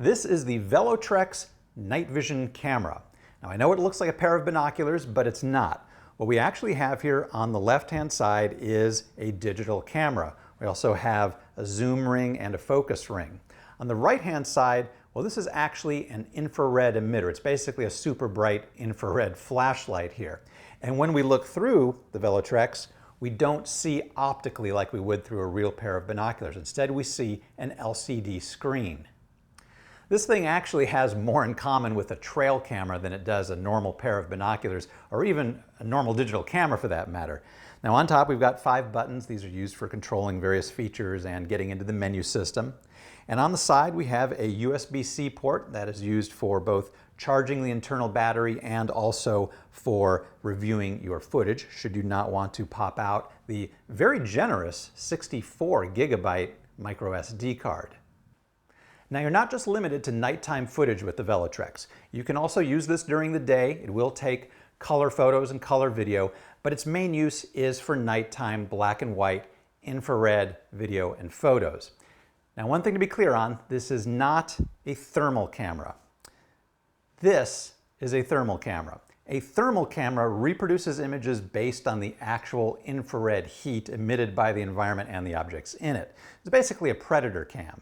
This is the Velotrex night vision camera. Now I know it looks like a pair of binoculars, but it's not. What we actually have here on the left-hand side is a digital camera. We also have a zoom ring and a focus ring. On the right-hand side, well, this is actually an infrared emitter. It's basically a super bright infrared flashlight here. And when we look through the Velotrex, we don't see optically like we would through a real pair of binoculars. Instead, we see an LCD screen. This thing actually has more in common with a trail camera than it does a normal pair of binoculars, or even a normal digital camera for that matter. Now on top we've got 5 buttons. These are used for controlling various features and getting into the menu system. And on the side we have a USB-C port that is used for both charging the internal battery and also for reviewing your footage should you not want to pop out the very generous 64 gigabyte micro SD card. Now you're not just limited to nighttime footage with the Velotrex. You can also use this during the day. It will take color photos and color video, but its main use is for nighttime black and white infrared video and photos. Now one thing to be clear on, this is not a thermal camera. This is a thermal camera. A thermal camera reproduces images based on the actual infrared heat emitted by the environment and the objects in it. It's basically a predator cam.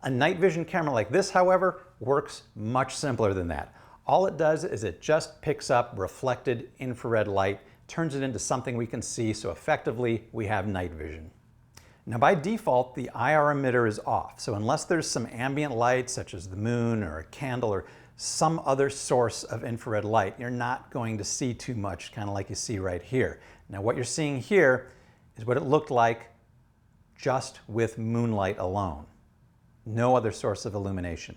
A night vision camera like this, however, works much simpler than that. All it does is it just picks up reflected infrared light, turns it into something we can see, so effectively we have night vision. Now by default, the IR emitter is off, so unless there's some ambient light such as the moon or a candle or some other source of infrared light, you're not going to see too much, kind of like you see right here. Now what you're seeing here is what it looked like just with moonlight alone. No other source of illumination.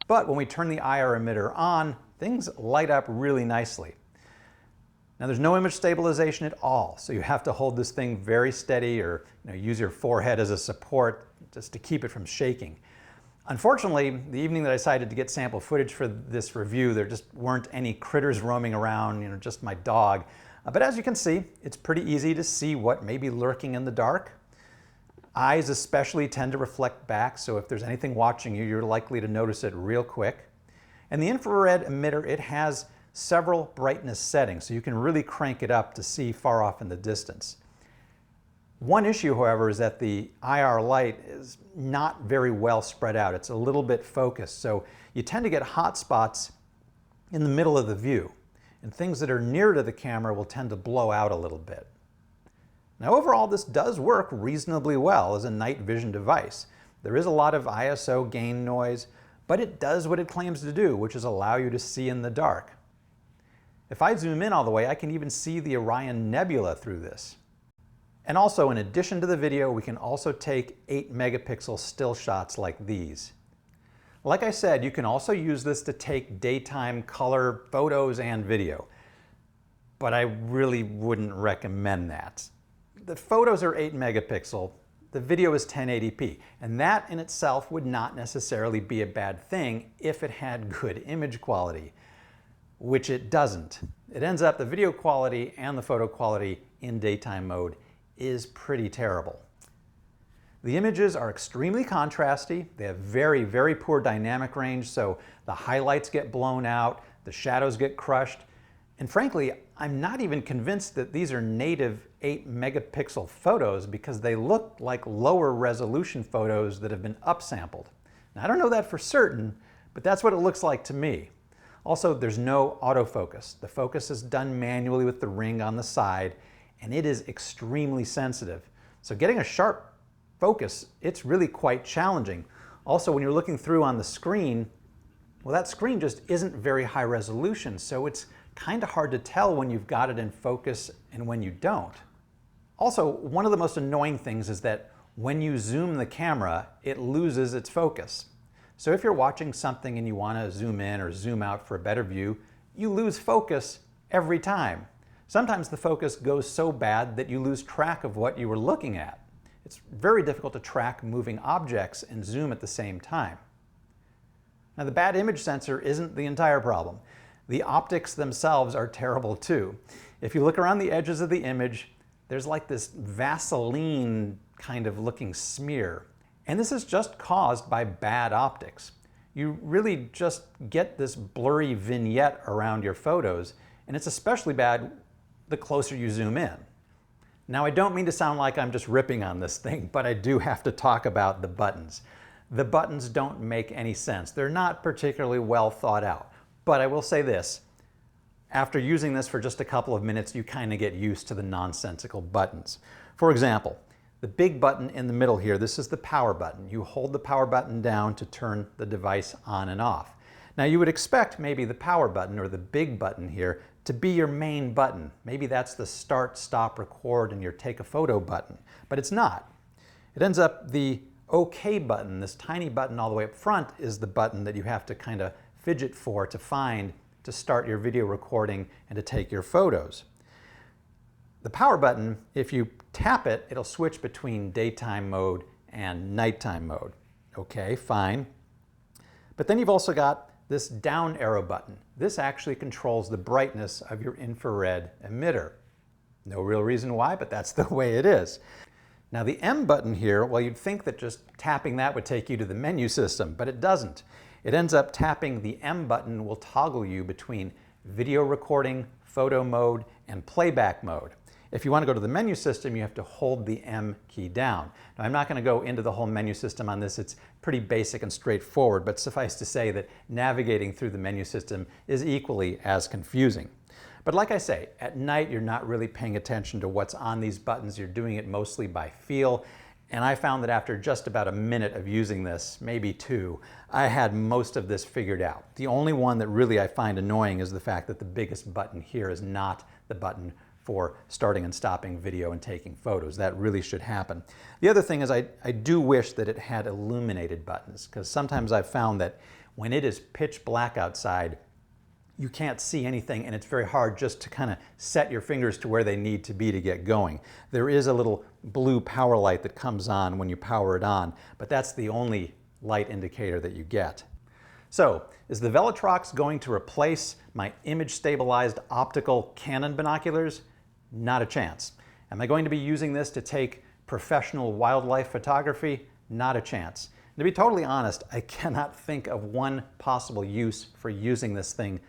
But when we turn the IR emitter on, things light up really nicely. Now there's no image stabilization at all, so you have to hold this thing very steady or use your forehead as a support just to keep it from shaking. Unfortunately, the evening that I decided to get sample footage for this review, there just weren't any critters roaming around, just my dog. But as you can see, it's pretty easy to see what may be lurking in the dark. Eyes especially tend to reflect back, so if there's anything watching you, you're likely to notice it real quick. And the infrared emitter, it has several brightness settings, so you can really crank it up to see far off in the distance. One issue, however, is that the IR light is not very well spread out. It's a little bit focused, so you tend to get hot spots in the middle of the view, and things that are near to the camera will tend to blow out a little bit. Now overall, this does work reasonably well as a night vision device. There is a lot of ISO gain noise, but it does what it claims to do, which is allow you to see in the dark. If I zoom in all the way, I can even see the Orion Nebula through this. And also, in addition to the video, we can also take 8 megapixel still shots like these. Like I said, you can also use this to take daytime color photos and video, but I really wouldn't recommend that. The photos are 8 megapixel, the video is 1080p, and that in itself would not necessarily be a bad thing if it had good image quality, which it doesn't. It ends up the video quality and the photo quality in daytime mode is pretty terrible. The images are extremely contrasty, they have very, very poor dynamic range, so the highlights get blown out, the shadows get crushed, and frankly, I'm not even convinced that these are native 8 megapixel photos because they look like lower resolution photos that have been upsampled. Now I don't know that for certain, but that's what it looks like to me. Also, there's no autofocus. The focus is done manually with the ring on the side, and it is extremely sensitive. So getting a sharp focus, it's really quite challenging. Also, when you're looking through on the screen, well, that screen just isn't very high resolution, so it's kind of hard to tell when you've got it in focus and when you don't. Also, one of the most annoying things is that when you zoom the camera, it loses its focus. So if you're watching something and you want to zoom in or zoom out for a better view, you lose focus every time. Sometimes the focus goes so bad that you lose track of what you were looking at. It's very difficult to track moving objects and zoom at the same time. Now the bad image sensor isn't the entire problem. The optics themselves are terrible too. If you look around the edges of the image, there's like this Vaseline kind of looking smear. And this is just caused by bad optics. You really just get this blurry vignette around your photos, and it's especially bad the closer you zoom in. Now, I don't mean to sound like I'm just ripping on this thing, but I do have to talk about the buttons. The buttons don't make any sense. They're not particularly well thought out. But I will say this, after using this for just a couple of minutes, you kind of get used to the nonsensical buttons. For example, the big button in the middle here, this is the power button. You hold the power button down to turn the device on and off. Now, you would expect maybe the power button or the big button here to be your main button. Maybe that's the start, stop, record, and your take a photo button, but it's not. It ends up the OK button, this tiny button all the way up front, is the button that you have to kind of fidget for to find to start your video recording and to take your photos. The power button, if you tap it, it'll switch between daytime mode and nighttime mode. Okay, fine. But then you've also got this down arrow button. This actually controls the brightness of your infrared emitter. No real reason why, but that's the way it is. Now the M button here, well, you'd think that just tapping that would take you to the menu system, but it doesn't. It ends up tapping the M button will toggle you between video recording, photo mode, and playback mode. If you want to go to the menu system, you have to hold the M key down. Now, I'm not going to go into the whole menu system on this. It's pretty basic and straightforward, but suffice to say that navigating through the menu system is equally as confusing. But like I say, at night, you're not really paying attention to what's on these buttons. You're doing it mostly by feel. And I found that after just about a minute of using this, maybe two, I had most of this figured out. The only one that really I find annoying is the fact that the biggest button here is not the button for starting and stopping video and taking photos. That really should happen. The other thing is I do wish that it had illuminated buttons, because sometimes I've found that when it is pitch black outside, you can't see anything, and it's very hard just to kind of set your fingers to where they need to be to get going. There is a little blue power light that comes on when you power it on, but that's the only light indicator that you get. So, is the Velotrex going to replace my image-stabilized optical Canon binoculars? Not a chance. Am I going to be using this to take professional wildlife photography? Not a chance. To be totally honest, I cannot think of one possible use for using this thing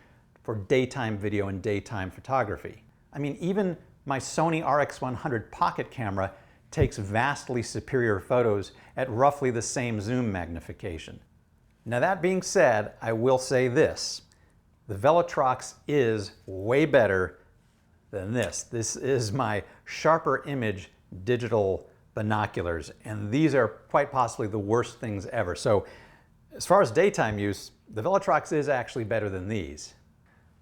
for daytime video and daytime photography. I mean, even my Sony RX100 pocket camera takes vastly superior photos at roughly the same zoom magnification. Now, that being said, I will say this. The Velotrex is way better than this. This is my sharper image digital binoculars, and these are quite possibly the worst things ever. So as far as daytime use, the Velotrex is actually better than these.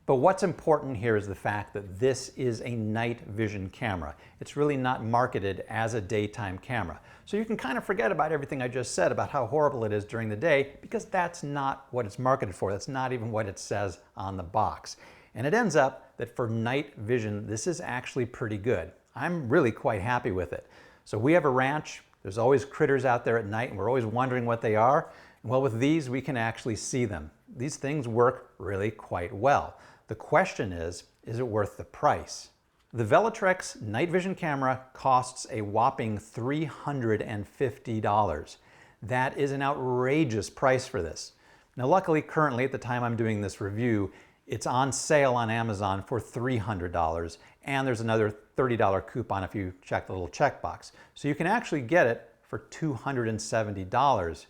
But what's important here is the fact that this is a night vision camera. It's really not marketed as a daytime camera. So you can kind of forget about everything I just said about how horrible it is during the day, because that's not what it's marketed for. That's not even what it says on the box. And it ends up that for night vision, this is actually pretty good. I'm really quite happy with it. So we have a ranch. There's always critters out there at night, and we're always wondering what they are. Well, with these, we can actually see them. These things work really quite well. The question is it worth the price? The Velotrex night vision camera costs a whopping $350. That is an outrageous price for this. Now, luckily, currently, at the time I'm doing this review, it's on sale on Amazon for $300, and there's another $30 coupon if you check the little checkbox. So you can actually get it for $270.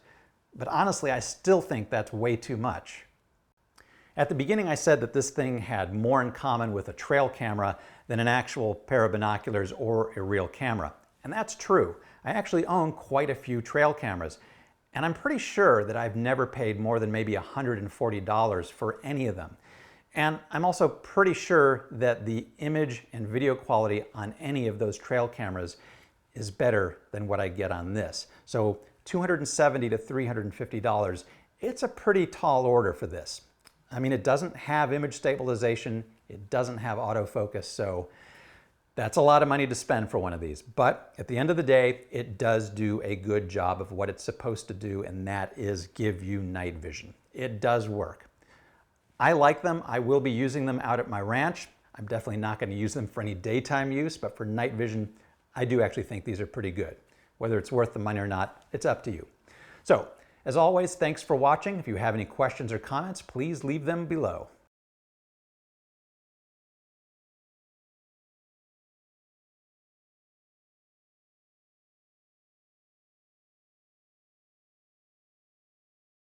But honestly, I still think that's way too much. At the beginning, I said that this thing had more in common with a trail camera than an actual pair of binoculars or a real camera. And that's true. I actually own quite a few trail cameras, and I'm pretty sure that I've never paid more than maybe $140 for any of them. And I'm also pretty sure that the image and video quality on any of those trail cameras is better than what I get on this. So $270 to $350, it's a pretty tall order for this. I mean, it doesn't have image stabilization, it doesn't have autofocus, so that's a lot of money to spend for one of these. But at the end of the day, it does do a good job of what it's supposed to do, and that is give you night vision. It does work. I like them. I will be using them out at my ranch. I'm definitely not going to use them for any daytime use, but for night vision, I do actually think these are pretty good. Whether it's worth the money or not, it's up to you. So, as always, thanks for watching. If you have any questions or comments, please leave them below.